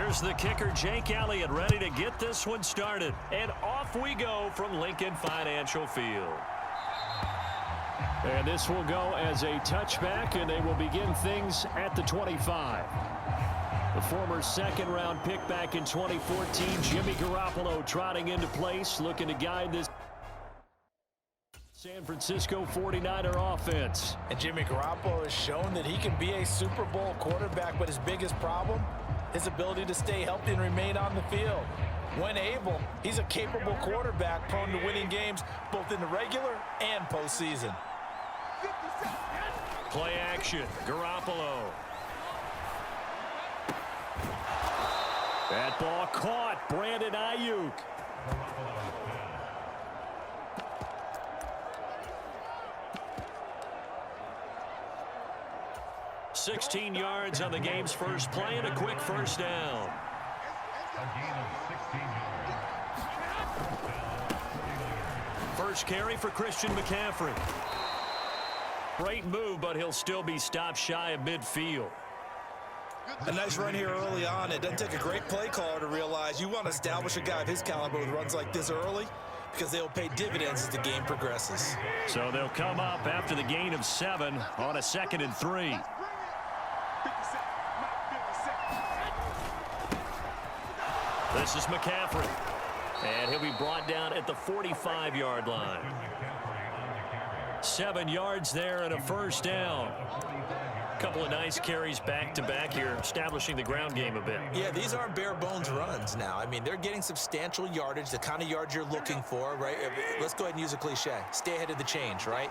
Here's the kicker, Jake Elliott, ready to get this one started. And off we go from Lincoln Financial Field. And this will go as a touchback, and they will begin things at the 25. The former second-round pick back in 2014, Jimmy Garoppolo, trotting into place, looking to guide this San Francisco 49er offense. And Jimmy Garoppolo has shown that he can be a Super Bowl quarterback, but his biggest problem, his ability to stay healthy and remain on the field. When able, he's a capable quarterback prone to winning games both in the regular and postseason. Play action, Garoppolo. That ball caught, Brandon Ayuk. $16 yards on the game's first play and a quick first down. First carry for Christian McCaffrey. Great move, but he'll still be stopped shy of midfield. A nice run here early on. It doesn't take a great play caller to realize you want to establish a guy of his caliber with runs like this early, because they'll pay dividends as the game progresses. So they'll come up after the gain of 7 on a 2nd and 3. This is McCaffrey. And he'll be brought down at the 45-yard line. 7 yards there and a first down. Couple of nice carries back-to-back here, establishing the ground game a bit. Yeah, these aren't bare-bones runs now. I mean, they're getting substantial yardage, the kind of yards you're looking for, right? Let's go ahead and use a cliche. Stay ahead of the change, right?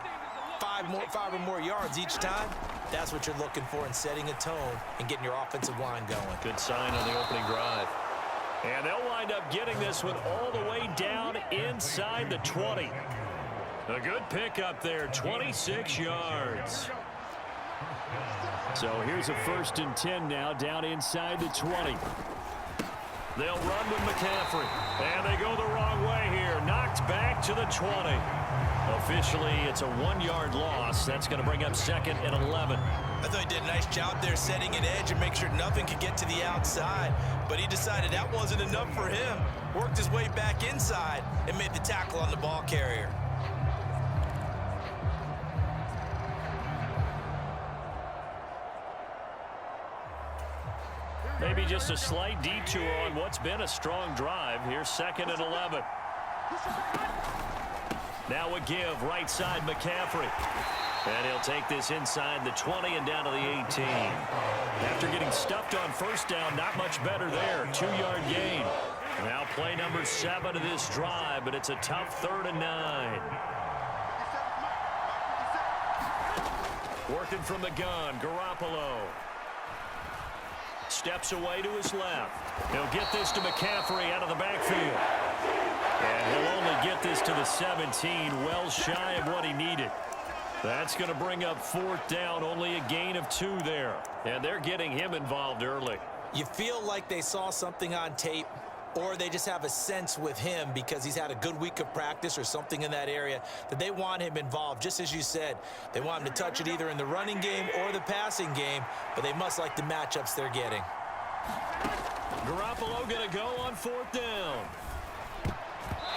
5 or more yards each time. That's what you're looking for in setting a tone and getting your offensive line going. Good sign on the opening drive. And they'll wind up getting this one all the way down inside the 20. A good pickup there, 26 yards. So here's a 1st and 10 now, down inside the 20. They'll run with McCaffrey. And they go the wrong way here. Knocked back to the 20. Officially, it's a 1-yard loss. That's going to bring up 2nd and 11. I thought he did a nice job there setting an edge and make sure nothing could get to the outside. But he decided that wasn't enough for him. Worked his way back inside and made the tackle on the ball carrier. Maybe just a slight detour on what's been a strong drive. Here's 2nd and 11. Now a give, right side McCaffrey. And he'll take this inside the 20 and down to the 18. After getting stuffed on first down, not much better there. 2-yard gain. Now play number 7 of this drive, but it's a tough 3rd and 9. Working from the gun, Garoppolo. Steps away to his left. He'll get this to McCaffrey out of the backfield. And he'll only get this to the 17, well shy of what he needed. That's going to bring up 4th down, only a gain of 2 there. And they're getting him involved early. You feel like they saw something on tape, or they just have a sense with him because he's had a good week of practice or something in that area that they want him involved. Just as you said, they want him to touch it either in the running game or the passing game, but they must like the matchups they're getting. Garoppolo going to go on 4th down.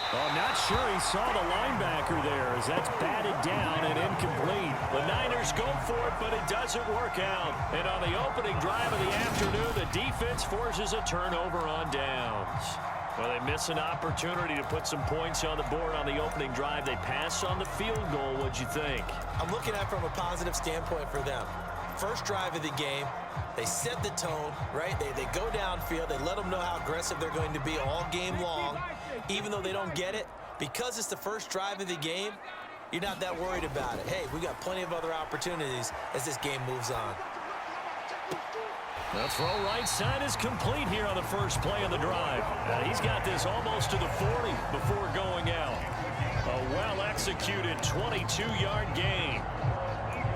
I'm not sure he saw the linebacker there as that's batted down and incomplete. The Niners go for it, but it doesn't work out. And on the opening drive of the afternoon, the defense forces a turnover on downs. Well, they miss an opportunity to put some points on the board on the opening drive. They pass on the field goal. What'd you think? I'm looking at it from a positive standpoint for them. First drive of the game, they set the tone, right? They go downfield. They let them know how aggressive they're going to be all game long. Even though they don't get it, because it's the first drive of the game, you're not that worried about it. Hey, we got plenty of other opportunities as this game moves on. The throw right side is complete here on the first play of the drive. He's got this almost to the 40 before going out. A well-executed 22-yard gain.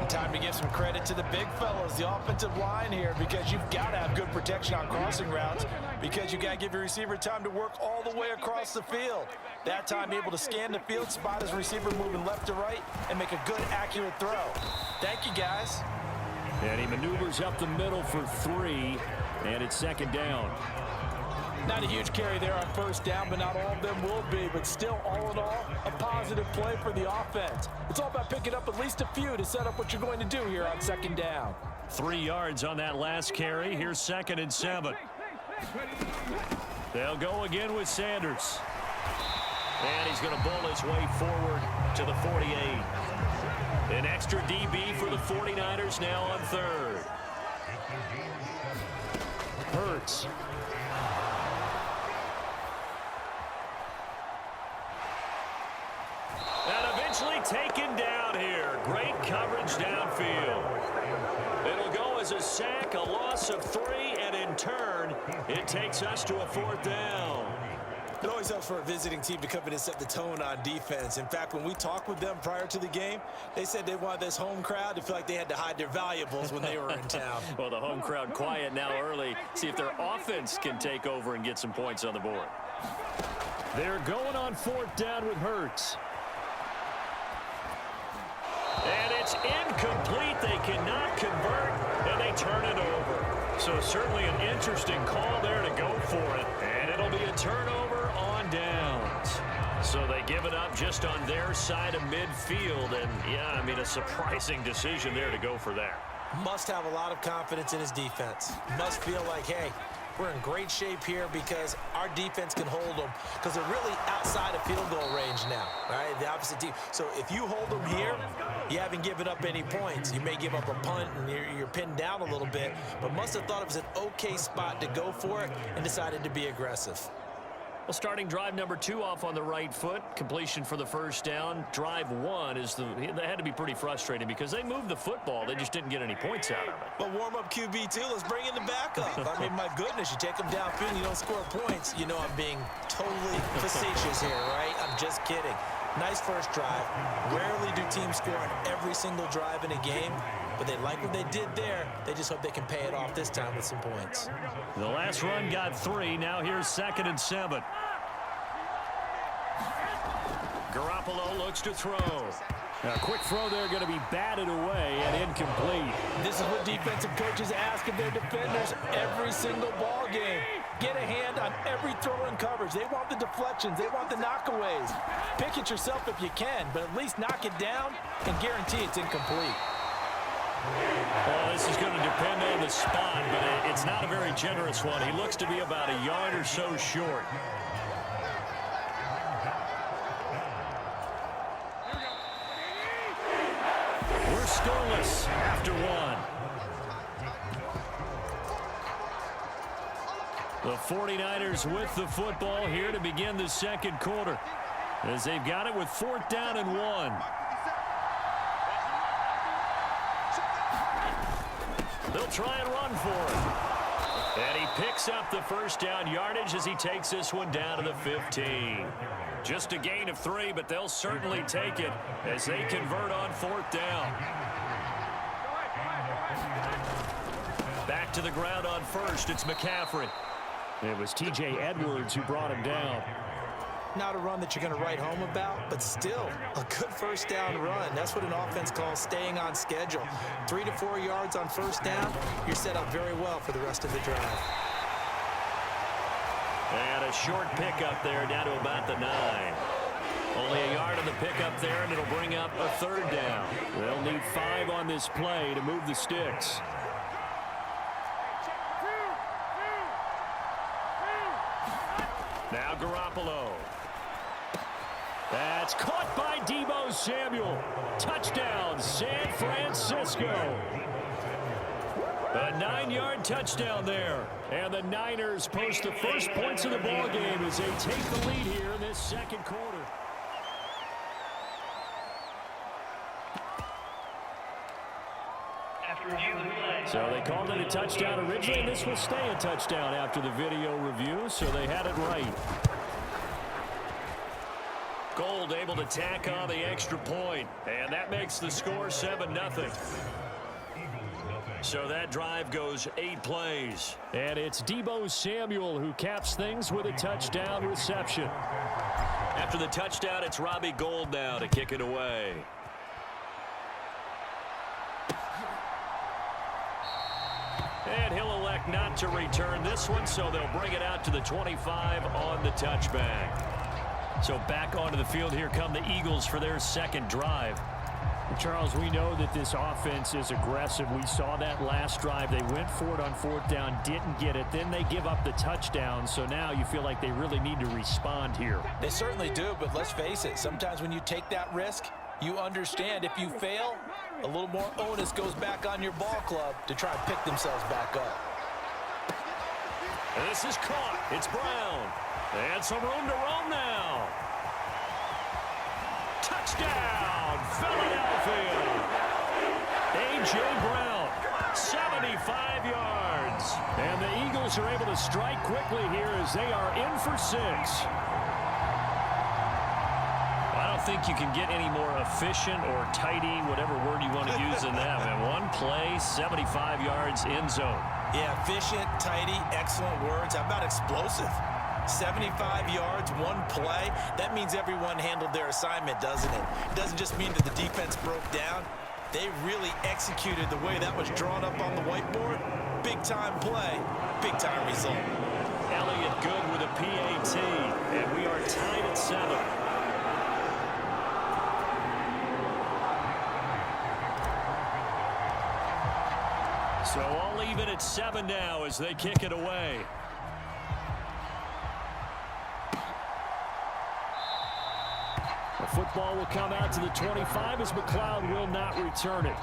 Time to give some credit to the big fellas, the offensive line here, because you've got to have good protection on crossing routes, because you've got to give your receiver time to work all the way across the field. That time able to scan the field, spot his receiver moving left to right, and make a good, accurate throw. Thank you, guys. And he maneuvers up the middle for 3. And it's second down. Not a huge carry there on first down, but not all of them will be. But still, all in all, a positive play for the offense. It's all about picking up at least a few to set up what you're going to do here on second down. 3 yards on that last carry. Here's 2nd and 7. They'll go again with Sanders. And he's going to bull his way forward to the 48. An extra DB for the 49ers now on 3rd. Hurts. And eventually taken down here. Great coverage downfield. It'll go as a sack, a loss of 3, and in turn, it takes us to a 4th down. It always helps for a visiting team to come in and set the tone on defense. In fact, when we talked with them prior to the game, they said they wanted this home crowd to feel like they had to hide their valuables when they were in town. Well, the home crowd quiet now early. See if their offense can take over and get some points on the board. They're going on 4th down with Hurts. And it's incomplete. They cannot convert, and they turn it over. So certainly an interesting call there to go for it. And it'll be a turnover on downs. So they give it up just on their side of midfield. And, yeah, I mean, a surprising decision there to go for that. Must have a lot of confidence in his defense. Must feel like, hey, we're in great shape here because our defense can hold them because they're really outside of field goal range now, right? The opposite team. So if you hold them here, you haven't given up any points. You may give up a punt and you're pinned down a little bit, but must have thought it was an okay spot to go for it and decided to be aggressive. Well, starting drive number 2 off on the right foot. Completion for the first down. Drive 1 is they had to be pretty frustrating because they moved the football. They just didn't get any points out of it. But warm-up QB2, let's bring in the backup. I mean, my goodness, you take them downfield and you don't score points. You know I'm being totally facetious here, right? I'm just kidding. Nice first drive. Rarely do teams score on every single drive in a game, but they like what they did there. They just hope they can pay it off this time with some points. The last run got 3. Now here's 2nd and 7. Garoppolo looks to throw. A quick throw there going to be batted away and incomplete. This is what defensive coaches ask of their defenders every single ball game. Get a hand on every throw in coverage. They want the deflections. They want the knockaways. Pick it yourself if you can, but at least knock it down and guarantee it's incomplete. Well, this is going to depend on the spot, but it's not a very generous one. He looks to be about a yard or so short. We're scoreless after 1. The 49ers with the football here to begin the second quarter as they've got it with 4th down and 1. They'll try and run for it. And he picks up the first down yardage as he takes this one down to the 15. Just a gain of 3, but they'll certainly take it as they convert on 4th down. Back to the ground on first. It's McCaffrey. It was T.J. Edwards who brought him down. Not a run that you're going to write home about, but still a good first down run. That's what an offense calls staying on schedule. 3 to 4 yards on first down, you're set up very well for the rest of the drive. And a short pickup there down to about the 9. Only a yard on the pickup there, and it'll bring up a 3rd down. They'll need 5 on this play to move the sticks. Now Garoppolo. That's caught by Deebo Samuel. Touchdown, San Francisco. A 9-yard touchdown there. And the Niners post the first points of the ball game as they take the lead here in this second quarter. So they called it a touchdown originally, and this will stay a touchdown after the video review, so they had it right. Gold able to tack on the extra point, and that makes the score 7-0. So that drive goes 8 plays. And it's Deebo Samuel who caps things with a touchdown reception. After the touchdown, it's Robbie Gould now to kick it away. And he'll elect elect not to return this one, so they'll bring it out to the 25 on the touchback. So back onto the field, here come the Eagles for their second drive. Charles, we know that this offense is aggressive. We saw that last drive. They went for it on fourth down, didn't get it. Then they give up the touchdown. So now you feel like they really need to respond here. They certainly do, but let's face it. Sometimes when you take that risk, you understand if you fail, a little more onus goes back on your ball club to try and pick themselves back up. And this is caught. It's Brown. And some room to roam now. Touchdown, Philadelphia. A.J. Brown, 75 yards. And the Eagles are able to strike quickly here as they are in for 6. I don't think you can get any more efficient or tidy, whatever word you want to use in that. And one play, 75 yards, end zone. Yeah, efficient, tidy, excellent words. How about explosive? 75 yards, one play. That means everyone handled their assignment, doesn't it? It doesn't just mean that the defense broke down. They really executed the way that was drawn up on the whiteboard. Big-time play, big-time result. Elliott good with a PAT, and we are tied at 7. So all even at 7 now as they kick it away. The football will come out to the 25 as McLeod will not return it.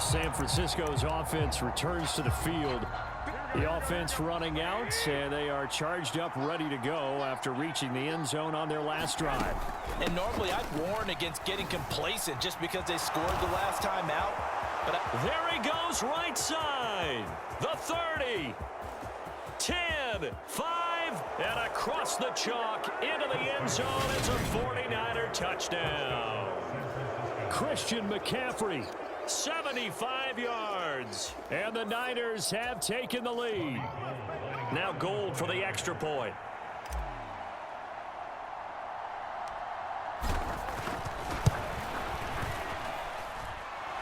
San Francisco's offense returns to the field. The offense running out, and they are charged up, ready to go after reaching the end zone on their last drive. And normally I'd warn against getting complacent just because they scored the last time out. But there he goes, right side. The 30. 10, 5, and across the chalk into the end zone. It's a 49er touchdown. Christian McCaffrey, 75 yards. And the Niners have taken the lead. Now Gold for the extra point.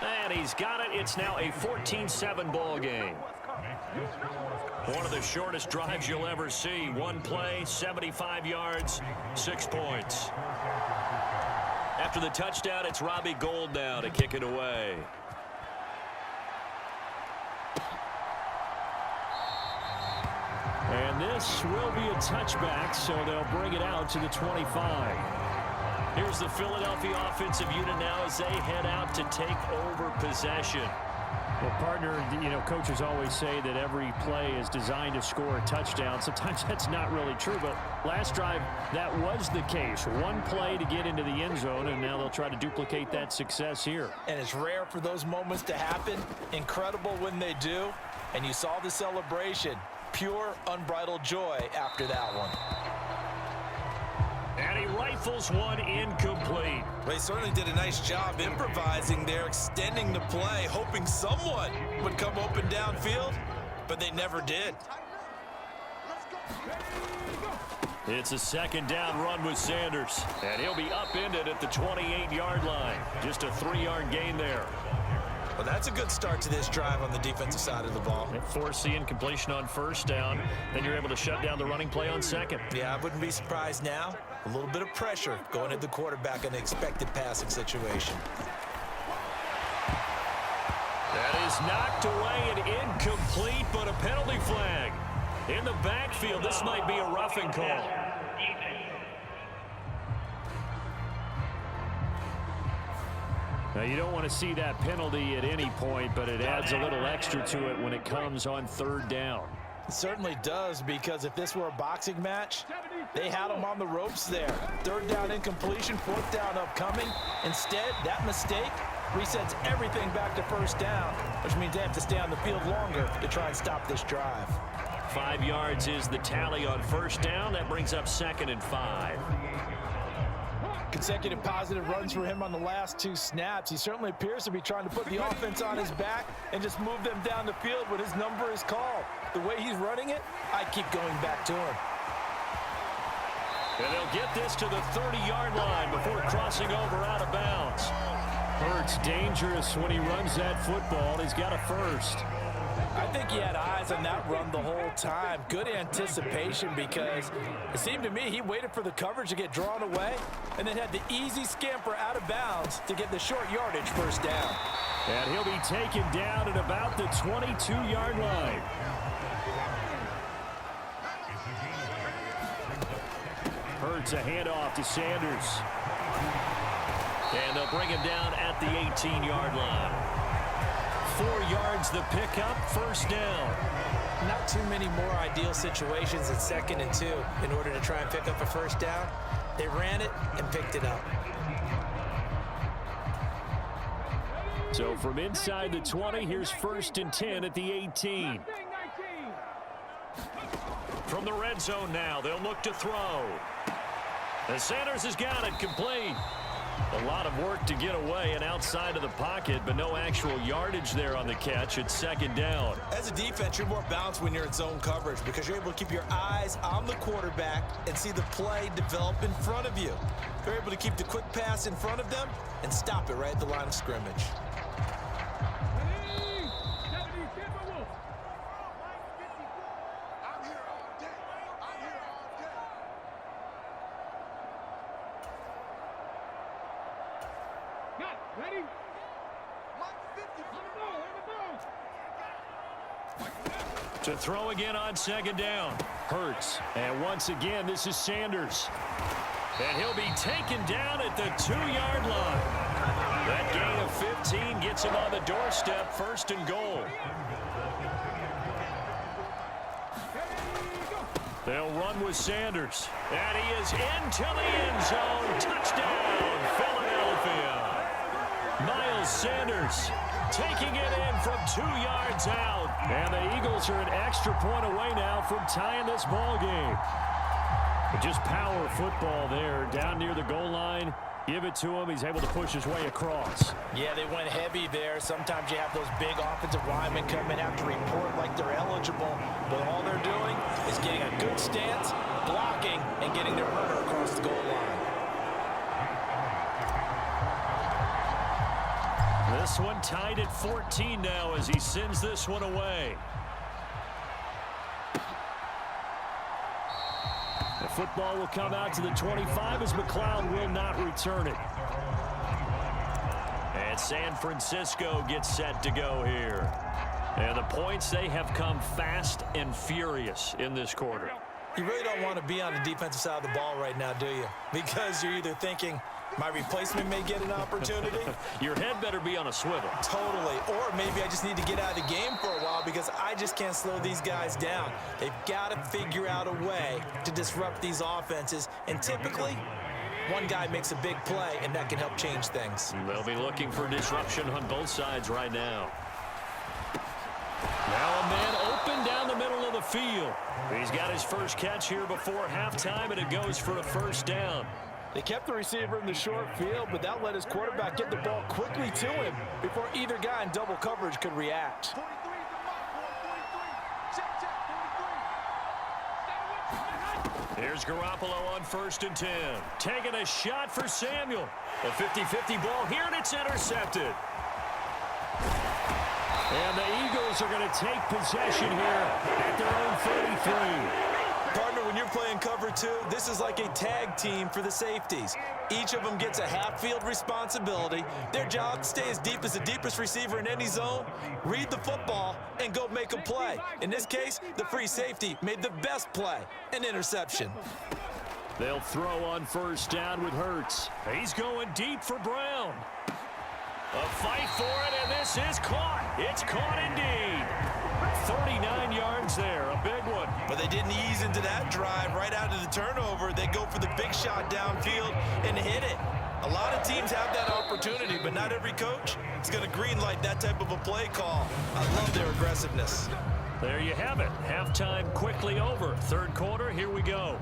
And he's got it. It's now a 14-7 ball game. One of the shortest drives you'll ever see. One play, 75 yards, 6 points. After the touchdown, it's Robbie Gould now to kick it away. And this will be a touchback, so they'll bring it out to the 25. Here's the Philadelphia offensive unit now as they head out to take over possession. Well, partner, you know, coaches always say that every play is designed to score a touchdown. Sometimes that's not really true, but last drive, that was the case. One play to get into the end zone, and now they'll try to duplicate that success here. And it's rare for those moments to happen. Incredible when they do. And you saw the celebration. Pure, unbridled joy after that one. And he rifles one incomplete. They certainly did a nice job improvising there, extending the play, hoping someone would come open downfield, but they never did. It's a second down run with Sanders, and he'll be upended at the 28-yard line. Just a 3-yard gain there. Well, that's a good start to this drive on the defensive side of the ball. Force the incompletion on first down. Then you're able to shut down the running play on second. Yeah, I wouldn't be surprised now. A little bit of pressure going at the quarterback in an expected passing situation. That is knocked away and incomplete, but a penalty flag. In the backfield, this might be a roughing call. Now, you don't want to see that penalty at any point, but it adds a little extra to it when it comes on third down. It certainly does, because if this were a boxing match, they had him on the ropes there. Third down incompletion, fourth down upcoming. Instead, that mistake resets everything back to first down, which means they have to stay on the field longer to try and stop this drive. 5 yards is the tally on first down. That brings up 2nd and 5. Consecutive positive runs for him on the last 2 snaps. He certainly appears to be trying to put the offense on his back and just move them down the field when his number is called. The way he's running it, I keep going back to him. And they'll get this to the 30-yard line before crossing over out of bounds. Hurts dangerous when he runs that football. He's got a first. I think he had eyes on that run the whole time. Good anticipation because it seemed to me he waited for the coverage to get drawn away and then had the easy scamper out of bounds to get the short yardage first down. And he'll be taken down at about the 22-yard line. Hurts a handoff to Sanders. And they'll bring him down at the 18-yard line. 4 yards the pickup, first down. Not too many more ideal situations at 2nd and 2 in order to try and pick up a first down. They ran it and picked it up. So from inside the 20, here's 1st and 10 at the 18. From the red zone now, they'll look to throw. And Sanders has got it complete. A lot of work to get away and outside of the pocket, but no actual yardage there on the catch. It's 2nd down. As a defense, you're more balanced when you're in zone coverage because you're able to keep your eyes on the quarterback and see the play develop in front of you. You're able to keep the quick pass in front of them and stop it right at the line of scrimmage. To throw again on 2nd down. Hurts. And once again, this is Sanders. And he'll be taken down at the 2-yard line. That gain of 15 gets him on the doorstep, 1st and goal. They'll run with Sanders. And he is into the end zone. Touchdown, Philadelphia. Miles Sanders taking it in from 2 yards out. And the Eagles are an extra point away now from tying this ball game. But just power football there down near the goal line. Give it to him. He's able to push his way across. Yeah, they went heavy there. Sometimes you have those big offensive linemen come in, have to report like they're eligible. But all they're doing is getting a good stance, blocking, and getting their runner across the goal line. This one tied at 14 now as he sends this one away. The football will come out to the 25 as McLeod will not return it. And San Francisco gets set to go here. And the points, they have come fast and furious in this quarter. You really don't want to be on the defensive side of the ball right now, do you? Because you're either thinking, my replacement may get an opportunity. Your head better be on a swivel. Totally. Or maybe I just need to get out of the game for a while because I just can't slow these guys down. They've got to figure out a way to disrupt these offenses. And typically, one guy makes a big play, and that can help change things. They'll be looking for disruption on both sides right now. Now a man open down the middle of the field. He's got his first catch here before halftime, and it goes for a first down. They kept the receiver in the short field, but that let his quarterback get the ball quickly to him before either guy in double coverage could react. Here's Garoppolo on 1st and 10. Taking a shot for Samuel. A 50-50 ball here, and it's intercepted. And the Eagles are going to take possession here at their own 33. Partner, when you're playing cover 2, this is like a tag team for the safeties. Each of them gets a half-field responsibility. Their job, stay as deep as the deepest receiver in any zone, read the football, and go make a play. In this case, the free safety made the best play, an interception. They'll throw on 1st down with Hurts. He's going deep for Brown. A fight for it, and this is caught. It's caught indeed. 39 yards there, a big one. But they didn't ease into that drive right out of the turnover. They go for the big shot downfield and hit it. A lot of teams have that opportunity, but not every coach is going to greenlight that type of a play call. I love their aggressiveness. There you have it. Halftime quickly over. 3rd quarter, here we go.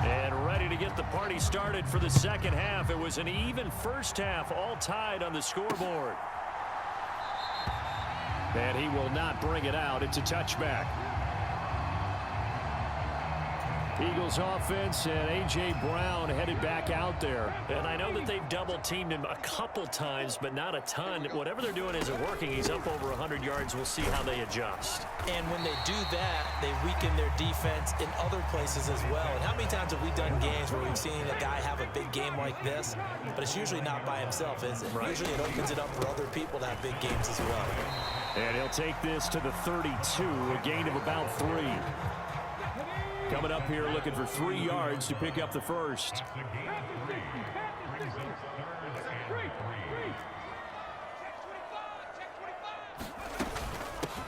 And ready to get the party started for the 2nd half. It was an even first half, all tied on the scoreboard. And he will not bring it out. It's a touchback. Eagles offense, and A.J. Brown headed back out there. And I know that they've double-teamed him a couple times, but not a ton. Whatever they're doing isn't working. He's up over 100 yards. We'll see how they adjust. And when they do that, they weaken their defense in other places as well. And how many times have we done games where we've seen a guy have a big game like this, but it's usually not by himself, is it? Right. Usually it opens it up for other people to have big games as well. And he'll take this to the 32, a gain of about 3. Coming up here looking for 3 yards to pick up the first.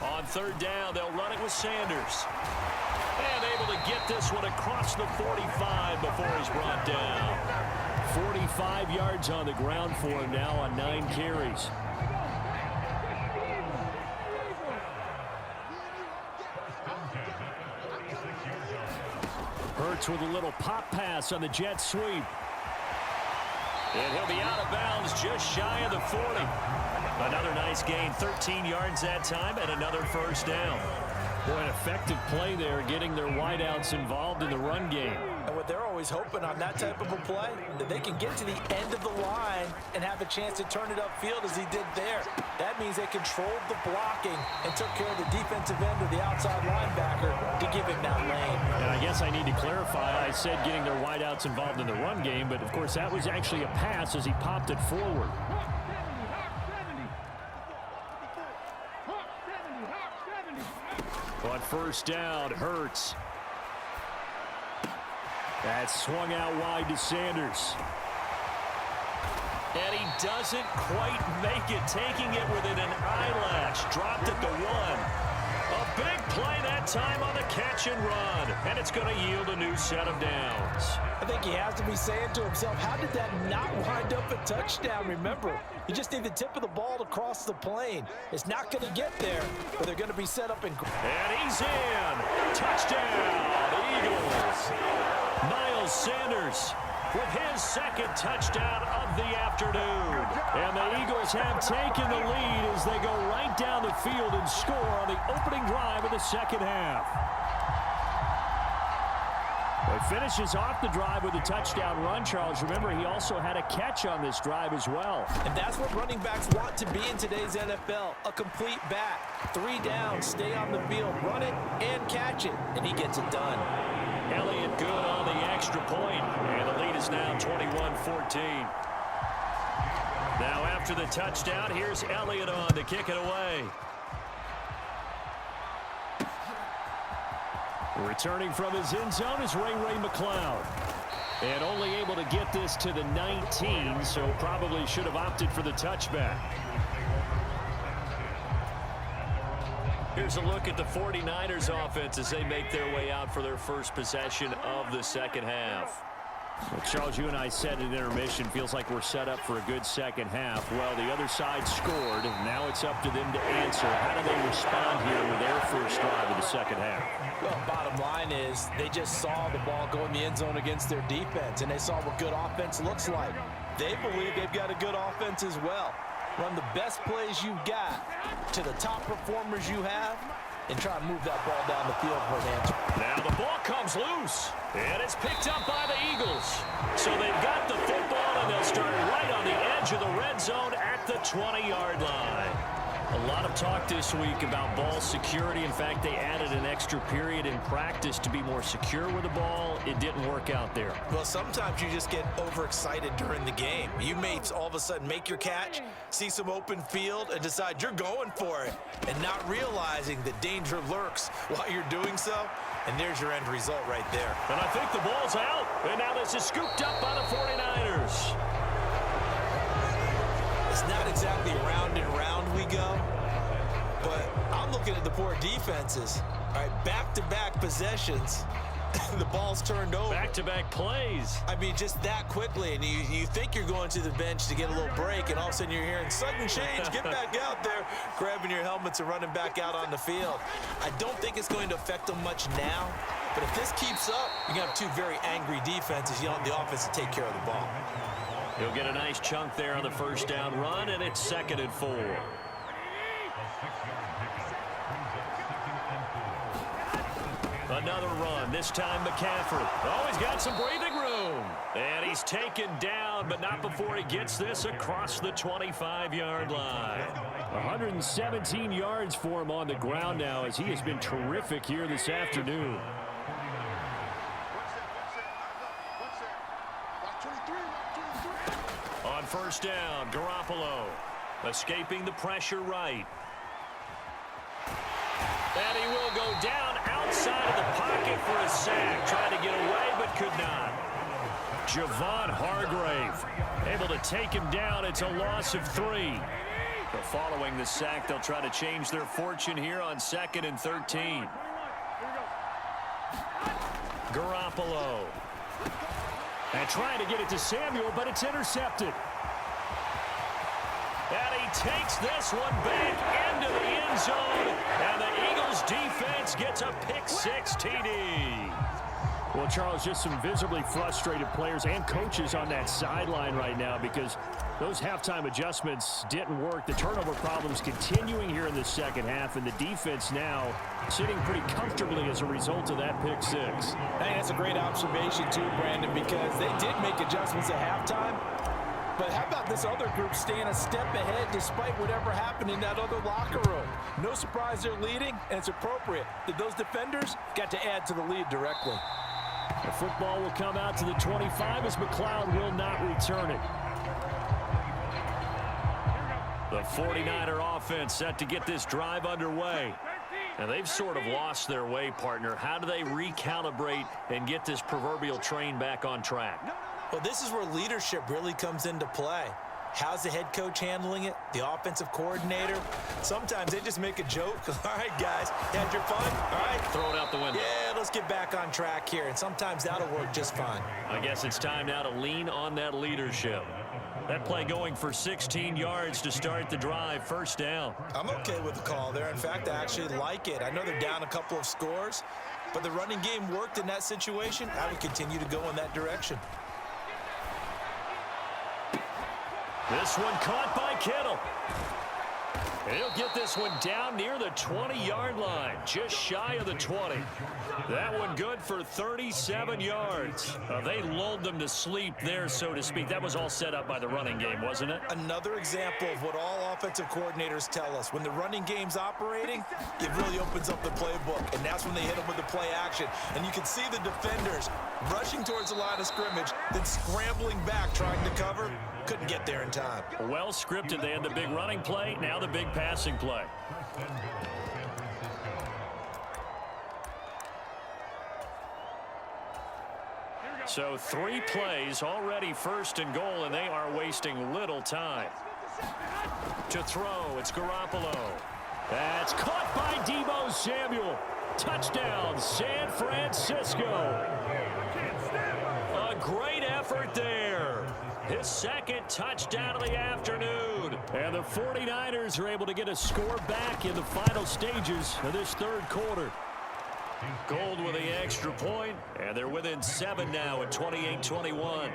On third down, they'll run it with Sanders. And able to get this one across the 45 before he's brought down. 45 yards on the ground for him now on 9 carries. Hurts with a little pop pass on the jet sweep. And he'll be out of bounds just shy of the 40. Another nice gain, 13 yards that time, and another first down. Boy, an effective play there, getting their wideouts involved in the run game. And what they're always hoping on that type of a play, that they can get to the end of the line and have a chance to turn it upfield as he did there. That means they controlled the blocking and took care of the defensive end or the outside linebacker to give him that lane. And I guess I need to clarify, I said getting their wideouts involved in the run game, but of course that was actually a pass as he popped it forward. On first down, Hurts. That's swung out wide to Sanders. And he doesn't quite make it, taking it within an eyelash. Dropped at the 1. A big play that time on the catch and run. And it's going to yield a new set of downs. I think he has to be saying to himself, how did that not wind up a touchdown? Remember, you just need the tip of the ball to cross the plane. It's not going to get there, but they're going to be set up in. And he's in. Touchdown, Eagles. Miles Sanders with his second touchdown of the afternoon. And the Eagles have taken the lead as they go right down the field and score on the opening drive of the second half. He finishes off the drive with a touchdown run, Charles. Remember, he also had a catch on this drive as well. And that's what running backs want to be in today's NFL, a complete back. 3 down, stay on the field, run it, and catch it. And he gets it done. Elliott good on the extra point, and the lead is now 21-14. Now after the touchdown, here's Elliott on to kick it away. Returning from his end zone is Ray McCloud. And only able to get this to the 19, so probably should have opted for the touchback. Here's a look at the 49ers offense as they make their way out for their first possession of the second half. Well, Charles, you and I said at intermission, feels like we're set up for a good second half. Well, the other side scored. Now it's up to them to answer. How do they respond here with their first drive of the second half? Well, bottom line is they just saw the ball go in the end zone against their defense, and they saw what good offense looks like. They believe they've got a good offense as well. Run the best plays you've got to the top performers you have, and try to move that ball down the field for an answer. Now the ball comes loose, and it's picked up by the Eagles. So they've got the football, and they'll start right on the edge of the red zone at the 20-yard line. A lot of talk this week about ball security. In fact, they added an extra period in practice to be more secure with the ball. It didn't work out there. Well, sometimes you just get overexcited during the game. You may all of a sudden make your catch, see some open field, and decide you're going for it, and not realizing the danger lurks while you're doing so. And there's your end result right there. And I think the ball's out. And now this is scooped up by the 49ers. It's not exactly round and round we go, but I'm looking at the poor defenses. All right, back-to-back possessions. The ball's turned over. Back-to-back plays. I mean, just that quickly, and you think you're going to the bench to get a little break, and all of a sudden you're hearing sudden change, get back out there, grabbing your helmets and running back out on the field. I don't think it's going to affect them much now, but if this keeps up, you're going to have two very angry defenses, on the offense to take care of the ball. He'll get a nice chunk there on the first down run, and it's 2nd and 4. Another run, this time McCaffrey. Oh, he's got some breathing room. And he's taken down, but not before he gets this across the 25-yard line. 117 yards for him on the ground now, as he has been terrific here this afternoon. On first down, Garoppolo escaping the pressure right. And he will go down outside of the pocket for a sack. Tried to get away, but could not. Javon Hargrave able to take him down. It's a loss of 3. But following the sack, they'll try to change their fortune here on 2nd and 13. Garoppolo. And trying to get it to Samuel, but it's intercepted. And he takes this one back into the end zone. And the Eagles defense gets a pick-6 TD. Well, Charles, just some visibly frustrated players and coaches on that sideline right now because those halftime adjustments didn't work. The turnover problems continuing here in the second half, and the defense now sitting pretty comfortably as a result of that pick-6. I think that's a great observation too, Brandon, because they did make adjustments at halftime. But how about this other group staying a step ahead despite whatever happened in that other locker room? No surprise they're leading, and it's appropriate that those defenders got to add to the lead directly. The football will come out to the 25 as McLeod will not return it. The 49er offense set to get this drive underway. And they've sort of lost their way, partner. How do they recalibrate and get this proverbial train back on track? Well, this is where leadership really comes into play. How's the head coach handling it? The offensive coordinator? Sometimes they just make a joke. All right, guys, had your fun? All right. Throw it out the window. Yeah, let's get back on track here. And sometimes that'll work just fine. I guess it's time now to lean on that leadership. That play going for 16 yards to start the drive, first down. I'm okay with the call there. In fact, I actually like it. I know they're down a couple of scores, but the running game worked in that situation. I would continue to go in that direction. This one caught by Kittle. He'll get this one down near the 20-yard line, just shy of the 20. That one good for 37 yards. They lulled them to sleep there, so to speak. That was all set up by the running game, wasn't it? Another example of what all offensive coordinators tell us. When the running game's operating, it really opens up the playbook, and that's when they hit them with the play action. And you can see the defenders rushing towards the line of scrimmage, then scrambling back, trying to cover. Couldn't get there in time. Well scripted. They had the big running play, now the big passing play. So 3 plays already, first and goal, and they are wasting little time. To throw, it's Garoppolo. That's caught by Deebo Samuel. Touchdown, San Francisco. A great effort there. His second touchdown of the afternoon. And the 49ers are able to get a score back in the final stages of this third quarter. Gold with the extra point, and they're within 7 now at 28-21.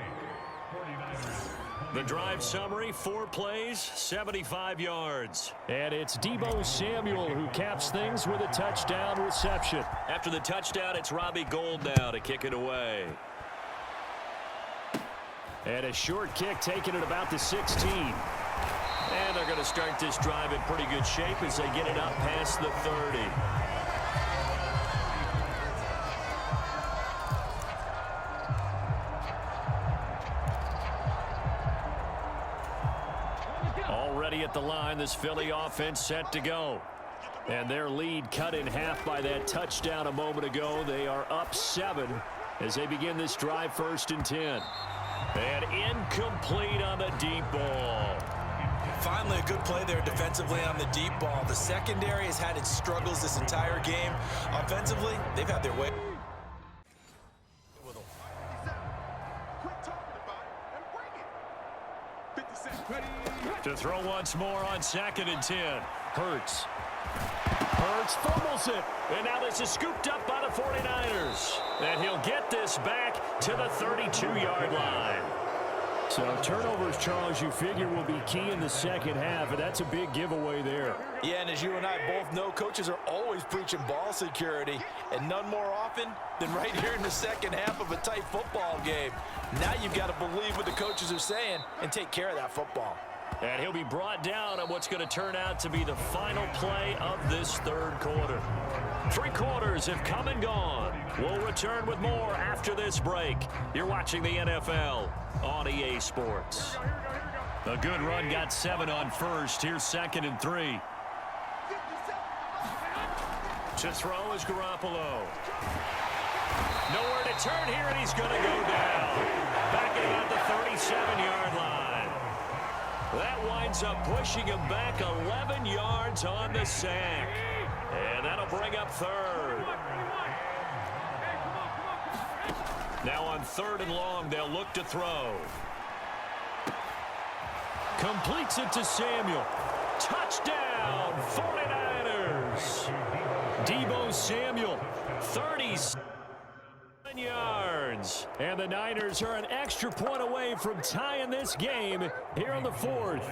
The drive summary, 4 plays, 75 yards. And it's Deebo Samuel who caps things with a touchdown reception. After the touchdown, it's Robbie Gould now to kick it away. And a short kick taken at about the 16. And they're going to start this drive in pretty good shape as they get it up past the 30. Already at the line, this Philly offense set to go. And their lead cut in half by that touchdown a moment ago. They are up 7 as they begin this drive, 1st and 10. And incomplete on the deep ball. Finally, a good play there defensively on the deep ball. The secondary has had its struggles this entire game. Offensively, they've had their way. To throw once more on 2nd and 10. Hurts fumbles it. And now this is scooped up by the 49ers. And he'll get this back to the 32-yard line. So turnovers, Charles, you figure will be key in the second half, and that's a big giveaway there. Yeah, and as you and I both know, coaches are always preaching ball security, and none more often than right here in the second half of a tight football game. Now you've got to believe what the coaches are saying and take care of that football. And he'll be brought down on what's going to turn out to be the final play of this third quarter. 3 quarters have come and gone. We'll return with more after this break. You're watching the NFL on EA Sports. A good run got 7 on first. Here's 2nd and 3. To throw is Garoppolo. Nowhere to turn here, and he's going to go down. Back at about the 37-yard line. That winds up pushing him back 11 yards on the sack. And that'll bring up 3rd. Now on 3rd and long, they'll look to throw. Completes it to Samuel. Touchdown, 49ers. Deebo Samuel, 37 yards. And the Niners are an extra point away from tying this game here on the 4th.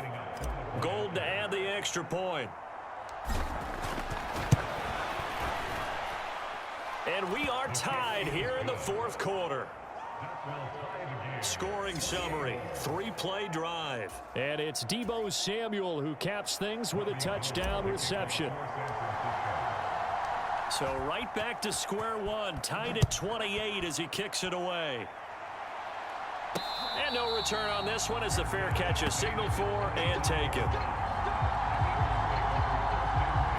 Gold to add the extra point. And we are tied here in the 4th quarter. Scoring summary, 3-play drive. And it's Deebo Samuel who caps things with a touchdown reception. So right back to square one, tied at 28 as he kicks it away. And no return on this one as the fair catch is signaled for and taken.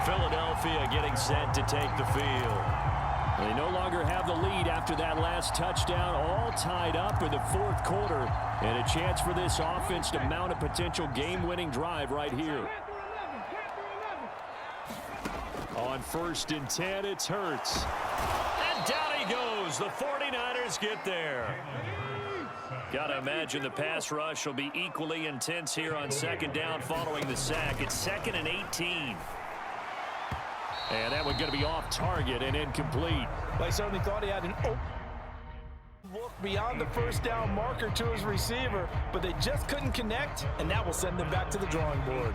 Philadelphia getting set to take the field. They no longer have the lead after that last touchdown, all tied up in the 4th quarter. And a chance for this offense to mount a potential game-winning drive right here. On 1st and 10, it's Hurts. And down he goes. The 49ers get there. Got to imagine the pass rush will be equally intense here on 2nd down following the sack. It's 2nd and 18. And that one going to be off target and incomplete. They certainly thought he had an open look beyond the 1st down marker to his receiver, but they just couldn't connect, and that will send them back to the drawing board.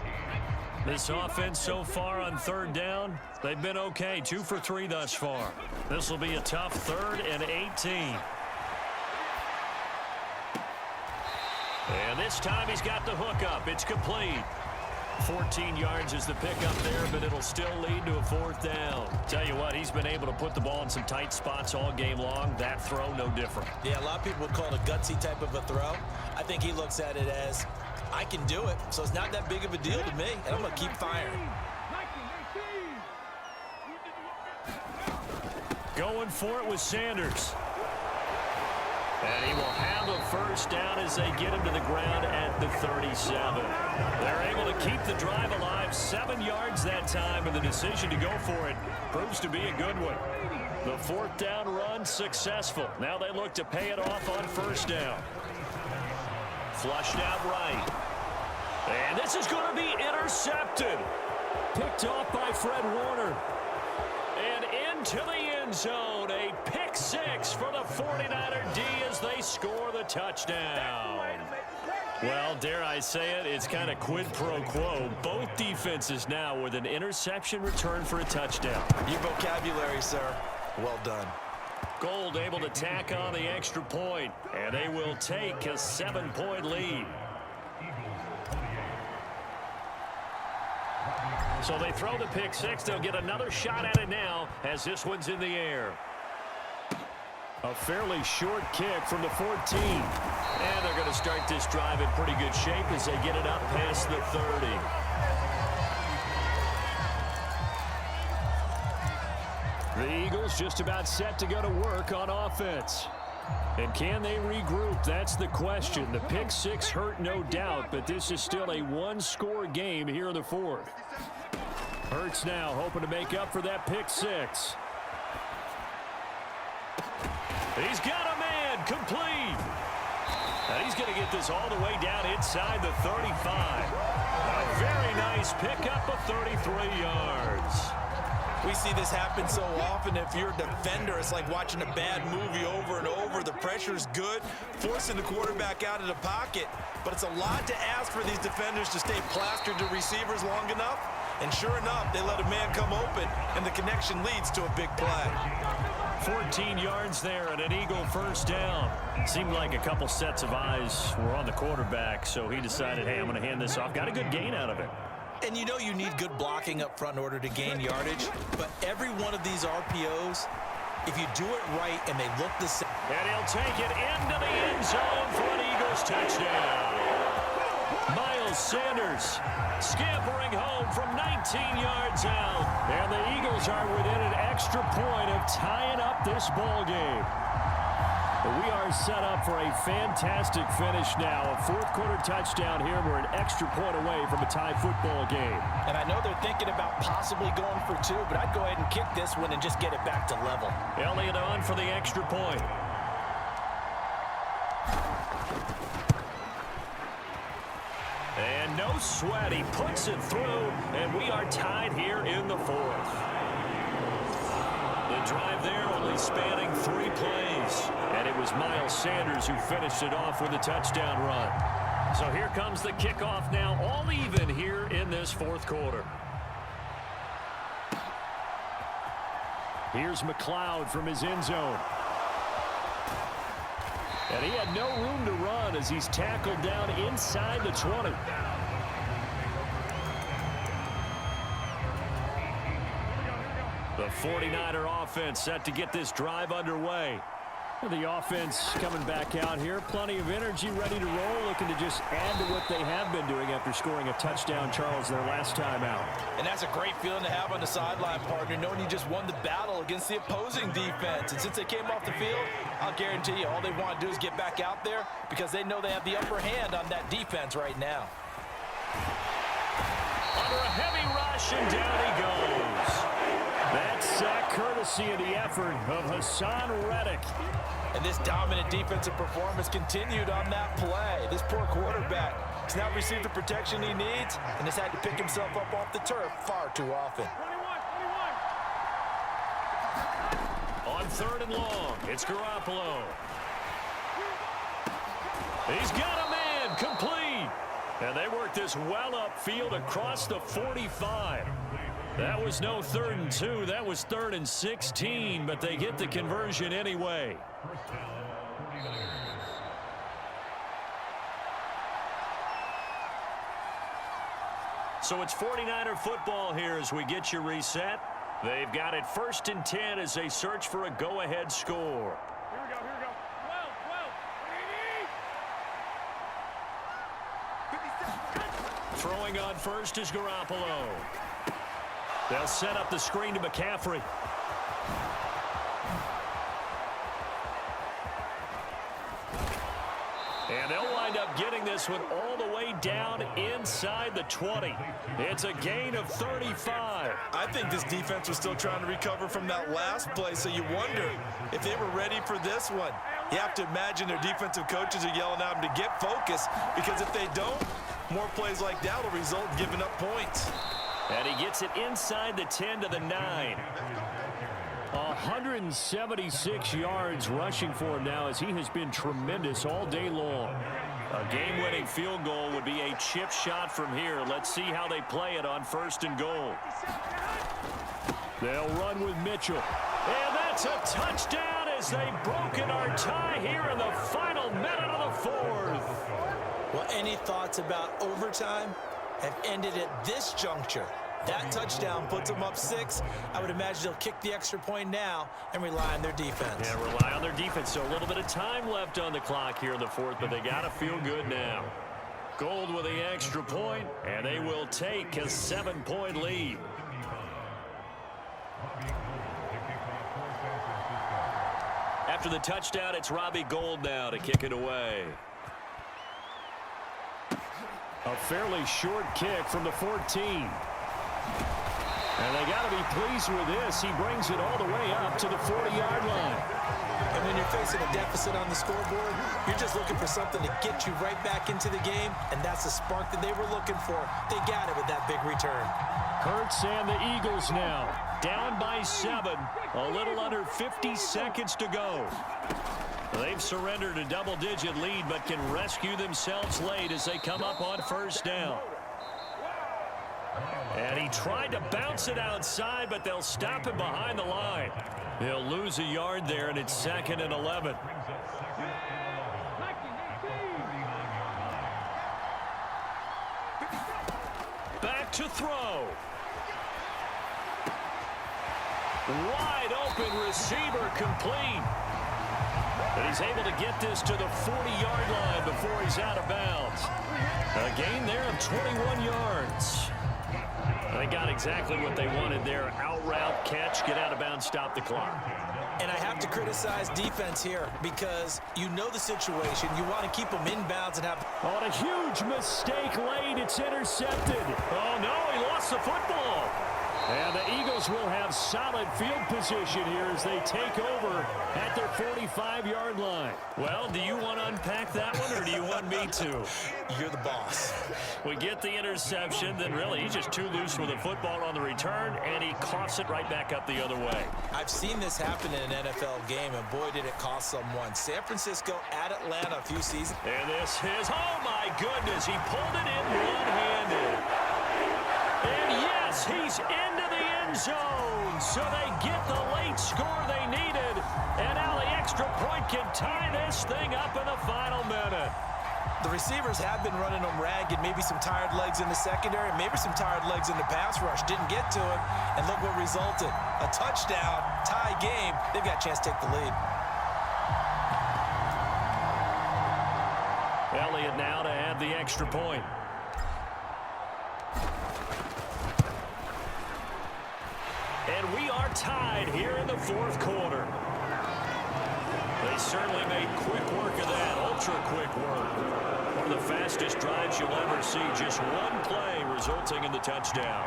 This offense so far on 3rd down, they've been okay. 2 for 3 thus far. This will be a tough 3rd and 18. And this time he's got the hook up. It's complete. 14 yards is the pickup there, but it'll still lead to a 4th down. Tell you what, he's been able to put the ball in some tight spots all game long. That throw, no different. Yeah, a lot of people would call it a gutsy type of a throw. I think he looks at it as, I can do it, so it's not that big of a deal to me, and I'm going to keep firing. Going for it with Sanders. And he will have a 1st down as they get him to the ground at the 37. They're able to keep the drive alive, 7 yards that time, and the decision to go for it proves to be a good one. The 4th down run successful. Now they look to pay it off on 1st down. Flushed out right. And this is going to be intercepted. Picked off by Fred Warner. And into the end zone, a pick 6 for the 49er D as they score the touchdown. Well, dare I say it, it's kind of quid pro quo. Both defenses now with an interception return for a touchdown. Your vocabulary, sir. Well done. Gold able to tack on the extra point, and they will take a 7-point lead. So they throw the pick 6. They'll get another shot at it now as this one's in the air. A fairly short kick from the 14. And they're going to start this drive in pretty good shape as they get it up past the 30. The Eagles just about set to go to work on offense. And can they regroup? That's the question. The pick 6 hurt, no doubt, but this is still a 1-score game here in the 4th. Hurts now hoping to make up for that pick 6. He's got a man, complete. And he's going to get this all the way down inside the 35. A very nice pickup of 33 yards. We see this happen so often. If you're a defender, it's like watching a bad movie over and over. The pressure's good, forcing the quarterback out of the pocket. But it's a lot to ask for these defenders to stay plastered to receivers long enough. And sure enough, they let a man come open, and the connection leads to a big play. 14 yards there and an Eagle first down. Seemed like a couple sets of eyes were on the quarterback, so he decided, hey, I'm going to hand this off. Got a good gain out of it. And you know you need good blocking up front in order to gain yardage, but every one of these RPOs, if you do it right and they look the same. And he'll take it into the end zone for an Eagles touchdown. Miles Sanders scampering home from 19 yards out. And the Eagles are within an extra point of tying up this ball game. We are set up for a fantastic finish now. A fourth-quarter touchdown here. We're an extra point away from a tie football game. And I know they're thinking about possibly going for two, but I'd go ahead and kick this one and just get it back to level. Elliott on for the extra point. And no sweat. He puts it through, and we are tied here in the fourth. The drive there only spanning 3 plays. And it was Miles Sanders who finished it off with a touchdown run. So here comes the kickoff now, all even here in this fourth quarter. Here's McLeod from his end zone. And he had no room to run as he's tackled down inside the 20. The 49er offense set to get this drive underway. The offense coming back out here. Plenty of energy, ready to roll, looking to just add to what they have been doing after scoring a touchdown, Charles, their last time out. And that's a great feeling to have on the sideline, partner, knowing you just won the battle against the opposing defense. And since they came off the field, I'll guarantee you all they want to do is get back out there because they know they have the upper hand on that defense right now. Under a heavy rush, and down he goes. That sack courtesy of the effort of Hassan Reddick. And this dominant defensive performance continued on that play. This poor quarterback has now received the protection he needs and has had to pick himself up off the turf far too often. On 3rd and long, it's Garoppolo. He's got a man, complete. And they work this well upfield across the 45. That was no 3rd and 2. That was 3rd and 16, but they get the conversion anyway. So it's 49er football here as we get you reset. They've got it 1st and 10 as they search for a go-ahead score. Here we go. Throwing on first is Garoppolo. They'll set up the screen to McCaffrey. And they'll wind up getting this one all the way down inside the 20. It's a gain of 35. I think this defense was still trying to recover from that last play, so you wonder if they were ready for this one. You have to imagine their defensive coaches are yelling at them to get focused, because if they don't, more plays like that will result in giving up points. And he gets it inside the 10 to the 9. 176 yards rushing for him now as he has been tremendous all day long. A game-winning field goal would be a chip shot from here. Let's see how they play it on 1st and goal. They'll run with Mitchell. And that's a touchdown as they've broken our tie here in the final minute of the 4th. Well, any thoughts about overtime have ended at this juncture. That touchdown puts them up 6. I would imagine they'll kick the extra point now and rely on their defense. Yeah, rely on their defense. So a little bit of time left on the clock here in the 4th, but they got to feel good now. Gold with the extra point, and they will take a 7-point lead. After the touchdown, it's Robbie Gould now to kick it away. A fairly short kick from the 14. And they got to be pleased with this. He brings it all the way up to the 40-yard line. And when you're facing a deficit on the scoreboard, you're just looking for something to get you right back into the game, and that's the spark that they were looking for. They got it with that big return. Hurts and the Eagles now down by 7. A little under 50 seconds to go. They've surrendered a double-digit lead, but can rescue themselves late as they come up on first down. And he tried to bounce it outside, but they'll stop him behind the line. He'll lose a yard there, and it's 2nd and 11. Back to throw. Wide open receiver, complete. But he's able to get this to the 40-yard line before he's out of bounds. A gain there of 21 yards. They got exactly what they wanted there. Out route, catch, get out of bounds, stop the clock. And I have to criticize defense here because you know the situation. You want to keep them inbounds and have... On a huge mistake late, it's intercepted. Oh, no, he lost the football. And the Eagles will have solid field position here as they take over at their 45-yard line. Well, do you want to unpack that one, or do you want me to? You're the boss. We get the interception, then really he's just too loose with the football on the return, and he coughs it right back up the other way. I've seen this happen in an NFL game, and boy, did it cost someone. San Francisco at Atlanta a few seasons. And this is, oh my goodness, he pulled it in one-handed. And yes, he's into the end zone. So they get the late score they needed. And now the extra point can tie this thing up in the final minute. The receivers have been running them ragged. Maybe some tired legs in the secondary, maybe some tired legs in the pass rush. Didn't get to him, and look what resulted. A touchdown, tie game. They've got a chance to take the lead. Elliott now to add the extra point. And we are tied here in the fourth quarter. They certainly made quick work of that, ultra-quick work. One of the fastest drives you'll ever see, just one play resulting in the touchdown.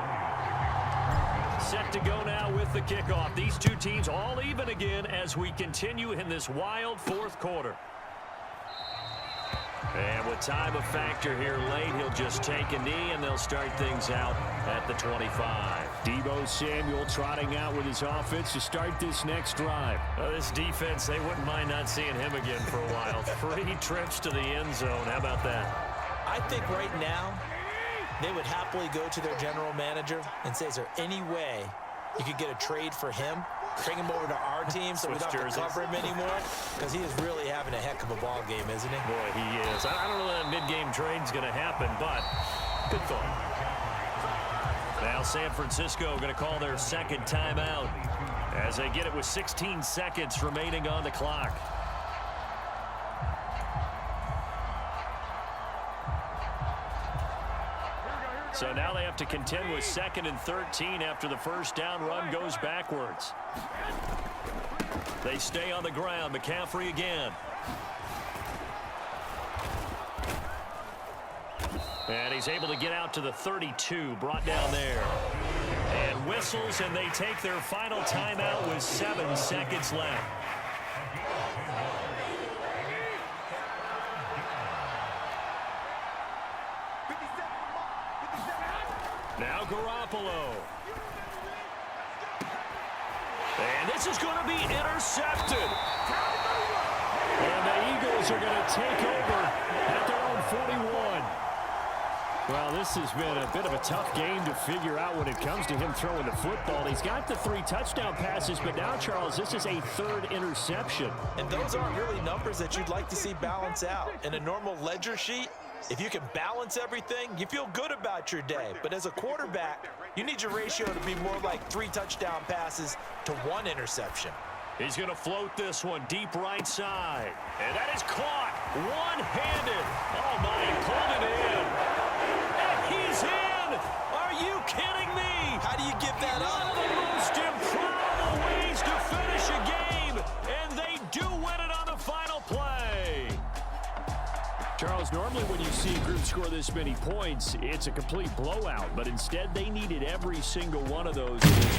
Set to go now with the kickoff. These two teams all even again as we continue in this wild fourth quarter. And with time a factor here late, he'll just take a knee, and they'll start things out at the 25. Deebo Samuel trotting out with his offense to start this next drive. This defense, they wouldn't mind not seeing him again for a while. 3 trips to the end zone. How about that? I think right now they would happily go to their general manager and say, is there any way you could get a trade for him? Bring him over to our team so we don't have to cover him anymore, because he is really having a heck of a ball game, isn't he? Boy, he is. I don't know that mid-game trade's going to happen, but good thought. Now San Francisco going to call their second timeout as they get it with 16 seconds remaining on the clock. So now they have to contend with 2nd and 13 after the first down run goes backwards. They stay on the ground. McCaffrey again. And he's able to get out to the 32, brought down there. And whistles, and they take their final timeout with 7 seconds left. Now Garoppolo. And this is going to be intercepted. And the Eagles are going to take over at their own 41. Well, this has been a bit of a tough game to figure out when it comes to him throwing the football. He's got the 3 touchdown passes, but now, Charles, this is a 3rd interception. And those aren't really numbers that you'd like to see balance out. In a normal ledger sheet, if you can balance everything, you feel good about your day. But as a quarterback, you need your ratio to be more like 3 touchdown passes to 1 interception. He's going to float this one deep right side. And that is caught one-handed. Oh, my, he pulled it in. And he's in. Are you kidding me? How do you give that up? One of the most improbable ways to finish a game. And they do win it on the final play. Charles, normally when you see a group score this many points, it's a complete blowout. But instead, they needed every single one of those in this